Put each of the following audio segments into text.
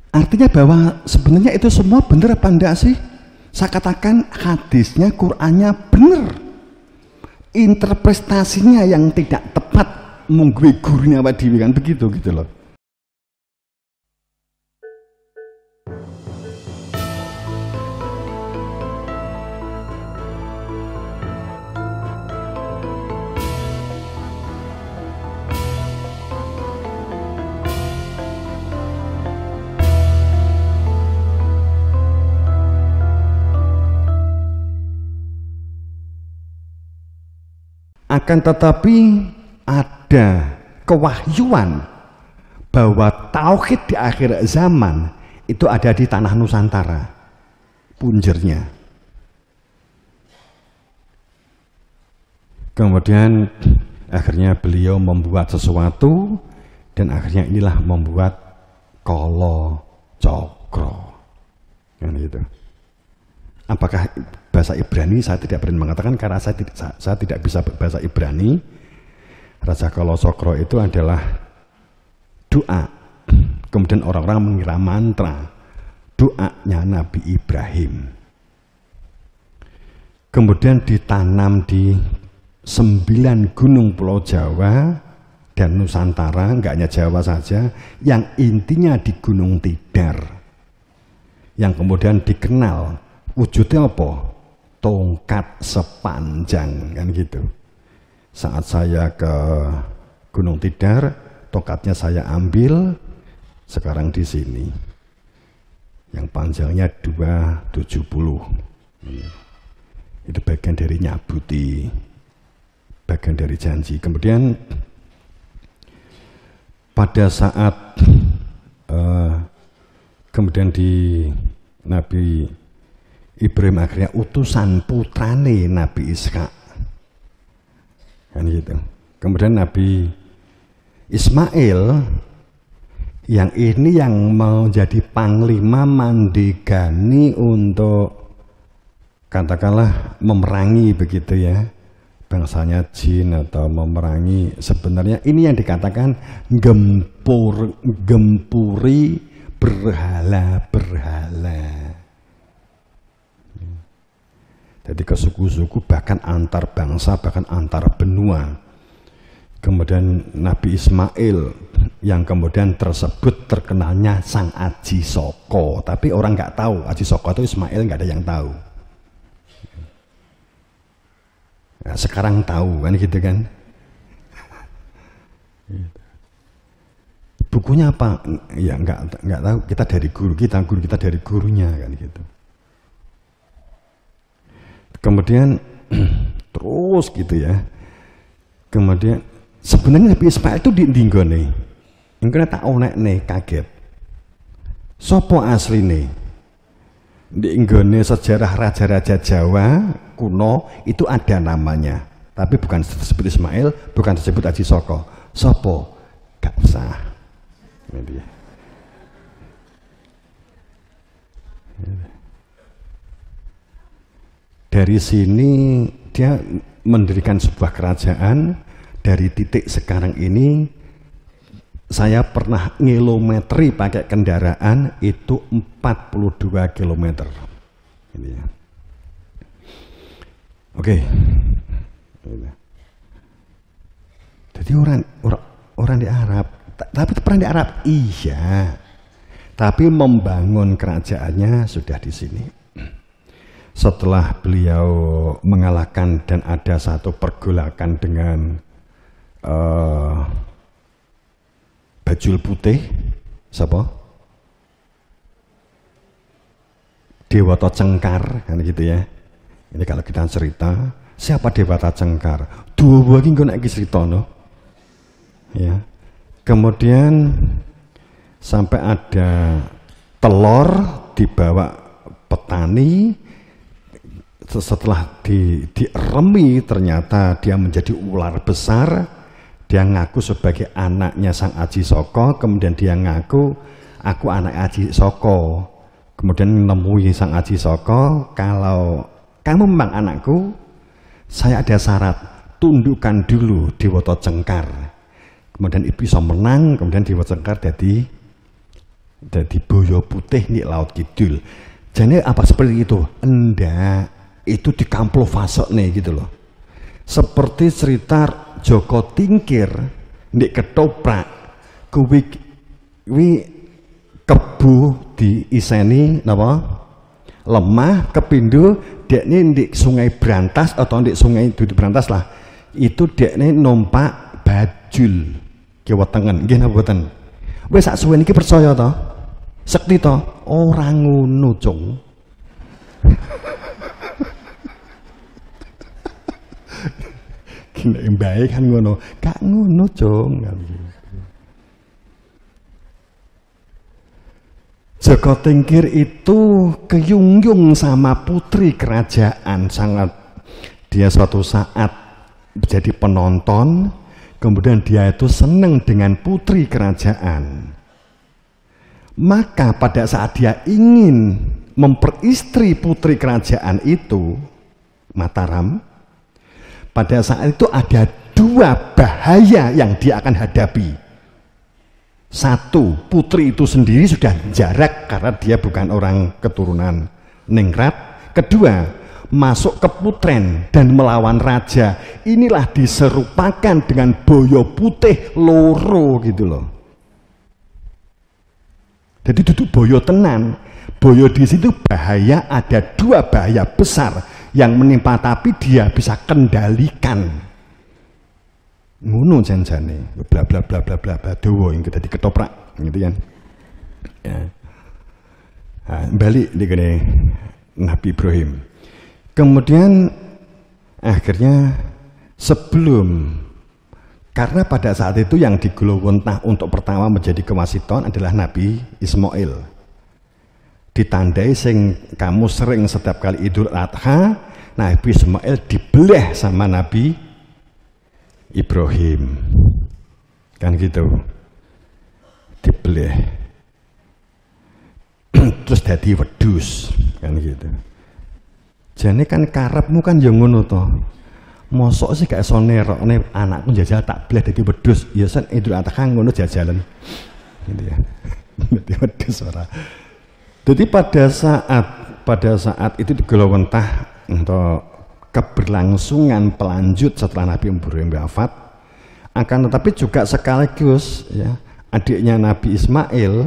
Artinya bahwa sebenarnya itu semua benar apa enggak sih? Saya katakan hadisnya, Qur'annya benar. Interpretasinya yang tidak tepat, mungguwe gurunya Pak Dewi kan begitu gitu loh. Akan tetapi ada kewahyuan bahwa tauhid di akhir zaman itu ada di tanah Nusantara, punjernya. Kemudian akhirnya beliau membuat sesuatu dan akhirnya inilah membuat Kala Cakra. Kan gitu. Apakah bahasa Ibrani? Saya tidak berani mengatakan karena saya tidak bisa bahasa Ibrani. Raja Kala Cakra itu adalah doa. Kemudian orang-orang mengira mantra doanya Nabi Ibrahim. Kemudian ditanam di 9 gunung Pulau Jawa dan Nusantara, enggak hanya Jawa saja, yang intinya di Gunung Tidar. Yang kemudian dikenal wujudnya apa? Tongkat sepanjang, kan gitu. Saat saya ke Gunung Tidar, tongkatnya saya ambil, sekarang di sini. Yang panjangnya 270. Itu bagian dari nyabuti, bagian dari janji. Kemudian pada saat kemudian di Nabi Ibrahim akhirnya utusan putrane Nabi Ishak, kan gitu. Kemudian Nabi Ismail yang ini yang mau jadi panglima mandigani untuk katakanlah memerangi begitu ya, bangsanya jin atau memerangi, sebenarnya ini yang dikatakan gempuri berhala-berhala. Jadi ke suku-suku, bahkan antar bangsa, bahkan antar benua. Kemudian Nabi Ismail yang kemudian tersebut terkenalnya Sang Aji Soko, tapi orang nggak tahu Aji Soko itu Ismail, nggak ada yang tahu. Nah, sekarang tahu kan gitu kan. Bukunya apa? Ya nggak tahu. Kita dari guru kita dari gurunya kan gitu. Kemudian terus gitu ya. Kemudian sebenarnya Nabi Ismail itu di nggone. Engko tak onekne kaget. Sopo asline? Di nggone sejarah raja-raja Jawa kuno itu ada namanya, tapi bukan disebut Ismail, bukan disebut Aji Soko. Sopo? Gak usah. Ini dia. Dari sini dia mendirikan sebuah kerajaan. Dari titik sekarang ini saya pernah ngilometri pakai kendaraan itu 42 km. Ini ya. Oke. Jadi orang di Arab, tapi pernah di Arab iya. Tapi membangun kerajaannya sudah di sini. Setelah beliau mengalahkan dan ada satu pergolakan dengan Bajul Putih, siapa? Dewata Cengkar, kan gitu ya. Ini kalau kita cerita, siapa Dewata Cengkar? Dua iki engko nek cerita no. Ya. Kemudian sampai ada telur dibawa petani. Setelah diremi ternyata dia menjadi ular besar. Dia ngaku sebagai anaknya Sang Aji Soko, kemudian dia ngaku aku anak Aji Soko. Kemudian menemui Sang Aji Soko, kalau kamu memang anakku, saya ada syarat, tundukkan dulu Dewata Cengkar. Kemudian ibu bisa menang, kemudian Dewata Cengkar jadi Jadi boyo putih nih laut kidul. Jadi apa seperti itu? Enggak, itu dikamuflase nih gitu loh. Seperti cerita Joko Tingkir nek ketoprak kuwi kebu diiseni napa? Lemah kepindho dekne ndek Sungai Brantas atau ndek Sungai Dudu Brantas lah. Itu dekne numpak bajul kiwa tengen nggih napa boten? Wis sak suwen iki percaya to? Sekti to? Ora ngono, Cung. Nek mbae kan ngono, gak ngono, Cung. Joko Tingkir itu keyung-yung sama putri kerajaan sangat. Dia suatu saat menjadi penonton, kemudian dia itu senang dengan putri kerajaan. Maka pada saat dia ingin memperistri putri kerajaan itu, Mataram, pada saat itu ada dua bahaya yang dia akan hadapi. Satu, putri itu sendiri sudah jarak karena dia bukan orang keturunan ningrat. Kedua, masuk ke putren dan melawan raja. Inilah diserupakan dengan boyo putih loro gitu loh. Jadi itu boyo tenan. Boyo di situ bahaya, ada dua bahaya besar yang menimpa tapi dia bisa kendalikan. Ngono janjane bla bla bla bla bla dawa yang kita diketoprak gitu kan. Ya. Nah, balik di kene Nabi Ibrahim. Kemudian akhirnya sebelum, karena pada saat itu yang digulungentah untuk pertama menjadi kewasiton adalah Nabi Ismail. Ditandai sing kamu sering setiap kali Idul Adha, Nabi Ismail dibelah sama Nabi Ibrahim, kan gitu, dibelah, terus jadi wedus, kan gitu. Jadi kan karepmu kan yang ngono toh, mosok sih gak iso nerokne anakku jajal tak belah jadi wedus, ya sen Idul Adha ngono jajalan, gitu ya, jadi wedus ora. Jadi pada saat itu digolowentah untuk keberlangsungan pelanjut setelah Nabi Ibrahim wafat, akan tetapi juga sekaligus ya, adiknya Nabi Ismail,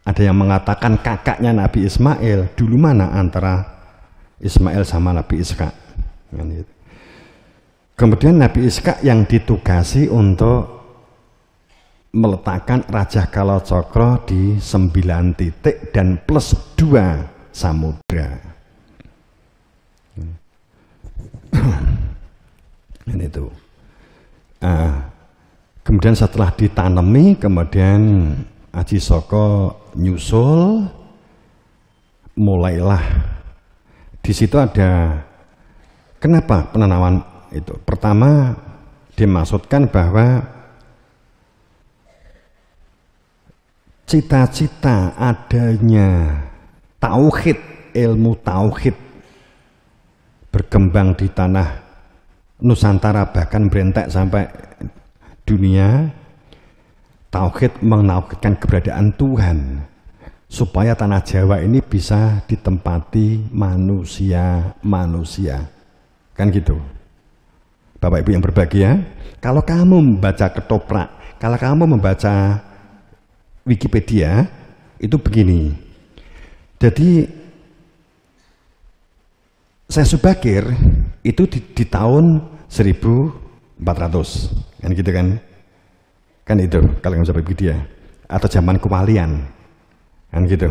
ada yang mengatakan kakaknya Nabi Ismail, dulu mana antara Ismail sama Nabi Ishak. Kemudian Nabi Ishak yang ditugasi untuk meletakkan Raja Kalacakra di 9 titik dan plus 2 samudra. Ini itu. Kemudian setelah ditanami, kemudian Aji Saka nyusul, mulailah di situ ada. Kenapa penanaman itu? Pertama dimaksudkan bahwa cita-cita adanya tauhid, ilmu tauhid berkembang di tanah Nusantara, bahkan berentek sampai dunia. Tauhid menauhidkan keberadaan Tuhan supaya tanah Jawa ini bisa ditempati manusia, kan gitu. Bapak Ibu yang berbahagia, kalau kamu membaca ketoprak, kalau kamu membaca Wikipedia, itu begini. Jadi Syekh Subakir itu di tahun 1400, kan gitu kan? Kan itu kalau nggak sampai Wikipedia, atau zaman kewalian, kan gitu.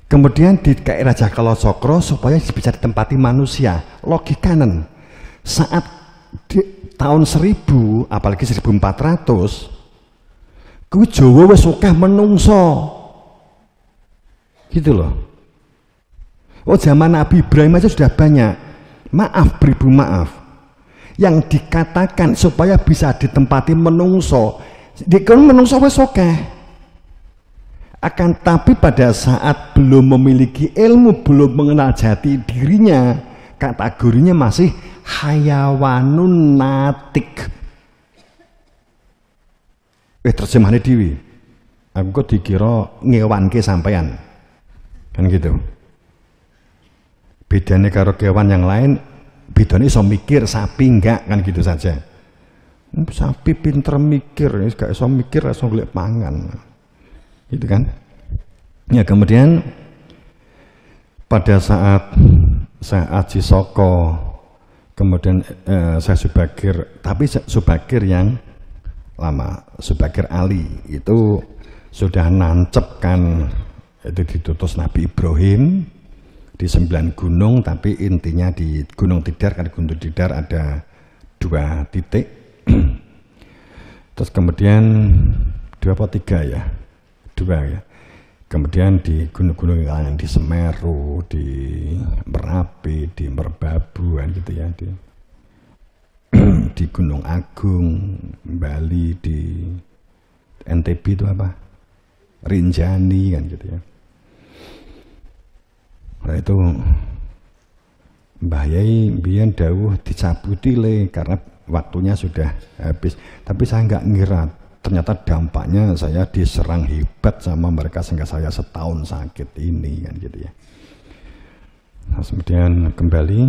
Kemudian di Raja Kalacakra supaya bisa ditempati manusia, logikanen. Saat di tahun 1000, apalagi 1400, kuwi Jawa wis akeh menungso, gitu loh. Oh, zaman Nabi Ibrahim aja sudah banyak. Maaf, beribu maaf. Yang dikatakan supaya bisa ditempati menungso, dikon menungso wis akeh. Akan tapi pada saat belum memiliki ilmu, belum mengenal jati dirinya, kategorinya masih hayawanun natik. Terjemahannya Dewi. Aku kok dikira ngewanke sampean. Kan gitu. Bedanya karo kewan yang lain, bedanya iso mikir, sapi enggak, kan gitu saja. Sapi pinter mikir, gak iso mikir, iso golek pangan. Gitu kan. Ya kemudian pada saat saya Aji Soko, kemudian saya Subagir, tapi Subagir yang lama, Subagir Ali itu sudah nancep kan, itu ditutus Nabi Ibrahim di 9 gunung, tapi intinya di Gunung Tidar, kan Gunung Tidar ada 2 titik. Terus kemudian 2 atau 3 ya, 2 ya. Kemudian di gunung-gunung yang lain, di Semeru, di Merapi, di Merbabu, kan gitu ya, di Gunung Agung, Bali, di NTB itu apa? Rinjani, kan gitu ya. Nah itu Mbah Yai biyen dawuh dicabuti le karena waktunya sudah habis. Tapi saya nggak ngira ternyata dampaknya saya diserang hebat sama mereka sehingga saya setahun sakit ini, kan gitu ya. Nah, kemudian kembali,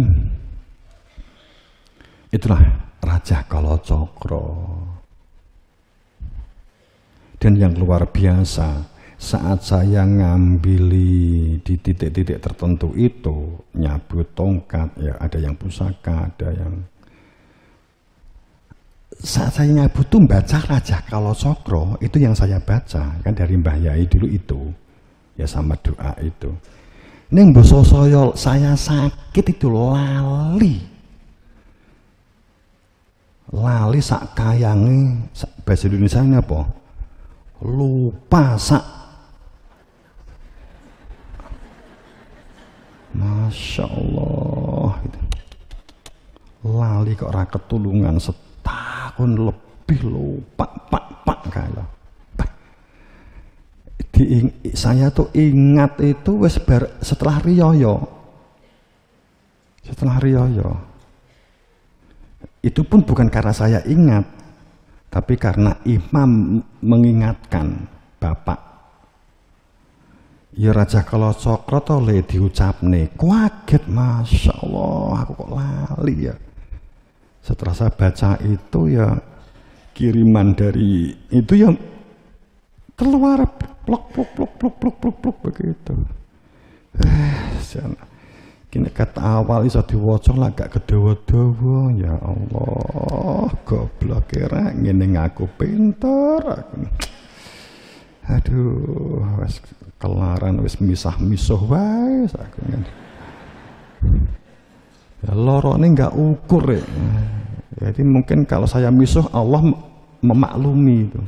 itulah Raja Kalacakra. Dan yang luar biasa, saat saya ngambil di titik-titik tertentu itu, nyabut tongkat, ya ada yang pusaka, ada yang... Saat saya nyabut tuh baca Raja Kalacakra, itu yang saya baca, kan dari Mbah Yai dulu itu, ya sama doa itu. Ning basa saya sakit itu lali. Lali sak kayange, bahasa Indonesia ini apa? Lupa sak. Masya Allah. Lali kok ora ketulungan setahun lebih, lupa pak kalah. Saya tuh ingat itu wes setelah riyoyo. Setelah riyoyo. Itu pun bukan karena saya ingat, tapi karena imam mengingatkan bapak. Ya Raja Kalacakra to le diucapne, kaget, Masya Allah, aku kok lali ya. Setelah saya baca itu ya kiriman dari itu ya keluar plok begitu. Kini kata awal iso diwaca lah gak kedawa-dawa, ya Allah, goblok kira ngene ngaku pinter aku. Aduh, wis kelaran wis misah-misuh wae aku. Ya lorone enggak ukur ya. Jadi mungkin kalau saya misuh Allah memaklumi itu.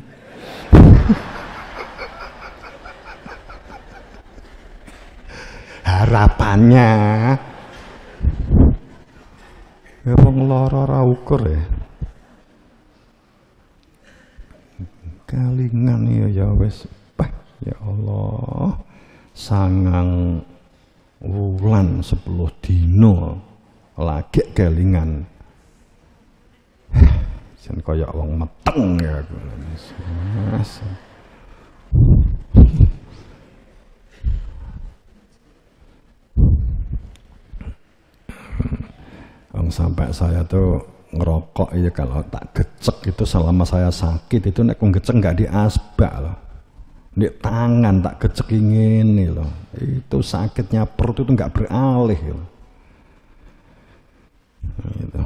Harapannya ya wong lara ora ukur ya. Kalingan ya wis ya Allah, sangang wulan 10 dino lagi kelingan. Jan kaya wong meteng ya aku. Sampai saya tuh ngerokok ya, kalau tak gecek itu selama saya sakit itu nek gecek nggak di asbak loh, di tangan tak gecek ini loh, itu sakitnya perut itu nggak beralih loh. Gitu.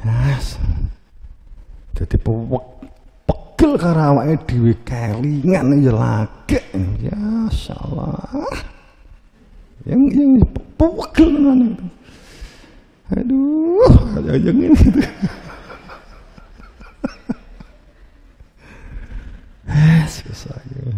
Yes. Jadi pegel karo awake dhewe kelingan ya lagi, ya insyaallah. Yang pegel tenan itu. Aduh, ajeng gitu. Susah ya.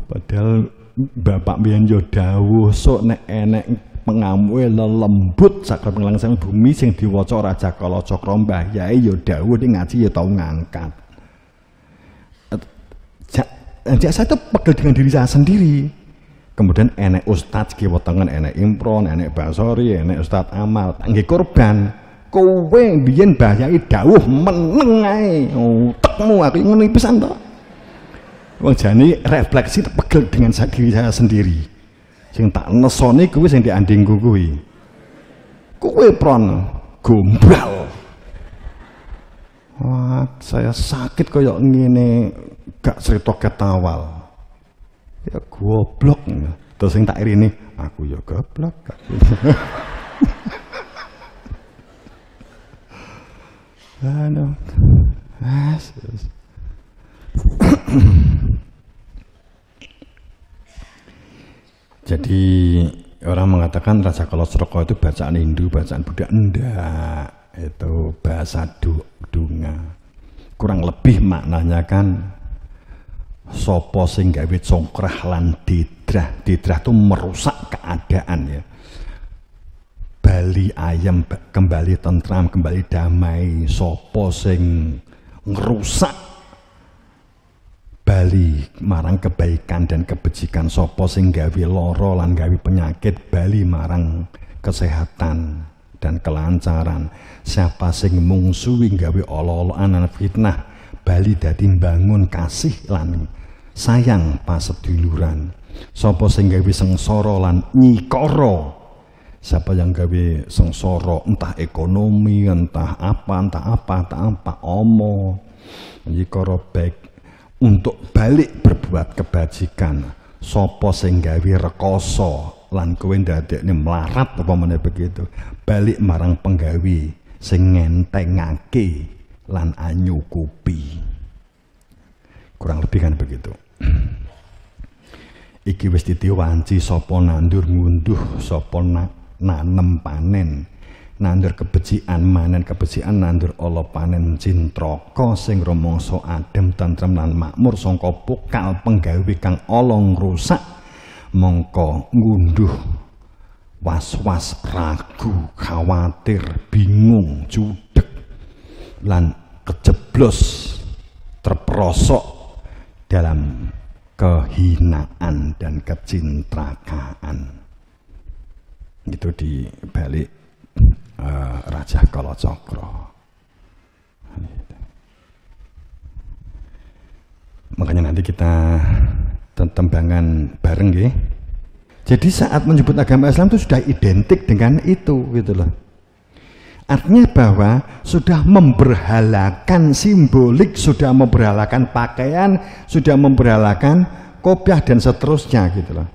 Padahal bapak biyen yo dawuh sok nek enek pengamuke lembut sakra penglangsang bumi sing diwaca Raja Kalacakra, Mbah Yai yo dawuh ning ngaji yo tau ngangkat. Saya itu pegel dengan diri saya sendiri. Kemudian enek ustadz kiwa tengen, enek impron, enek basori, enek ustadz amal, nggih korban. kowe biyen bahayai dawuh meneng ae utekmu aku ngono pisan to. Wong jane refleksi pegel dengan diri saya sendiri. Sing tak nesoni kuwi sing diandingku kuwi. Kowe pron gombal. Wah, saya sakit koyok ngene gak cerita ketawal. Ya goblok. Terus sing tak irini, aku ya goblok. Anu. Jadi orang mengatakan Raja Kalosroko itu bacaan Hindu, bacaan Buddha. Enggak, itu bahasa dunga. Kurang lebih maknanya kan sopo sing gawe congkrah lan didrah. Didrah itu merusak keadaan ya. Bali ayam kembali tentram, kembali damai. Sopo sing ngerusak bali marang kebaikan dan kebajikan. Sopo sing gawe loro lan gawe penyakit bali marang kesehatan dan kelancaran. Siapa sing mungsuhi gawe olo-oloan lan fitnah bali dadi bangun kasih lan sayang paseduluran. Sopo sing gawe sengsara lan nyikara. Siapa yang gawe sengsara entah ekonomi, entah apa, omo nyikara baik untuk balik berbuat kebajikan. Sopo sing gawe rekoso lan kowe ndadekne melarat apa meneh begitu, balik marang penggawe sing ngentengake lan anyukupi. Kurang lebih kan begitu. Iki wis ditiwanci sapa nandur ngunduh, sapa nanem panen. Nandur kebecikan manen kebecikan, nandur ala panen cintraka sing rumangsa adem tentrem lan makmur sangka pokal penggawe kang ala ngrusak. Mongko ngunduh was-was, ragu, khawatir, bingung, judeg lan kejeblos terperosok dalam kehinaan dan kecintrakaan. Itu di balik Raja Kalacakra. Makanya nanti kita tembangan bareng ya. Jadi saat menyebut agama Islam itu sudah identik dengan itu gitu loh. Artinya bahwa sudah memberhalakan simbolik, sudah memberhalakan pakaian, sudah memberhalakan kopiah dan seterusnya gitu loh.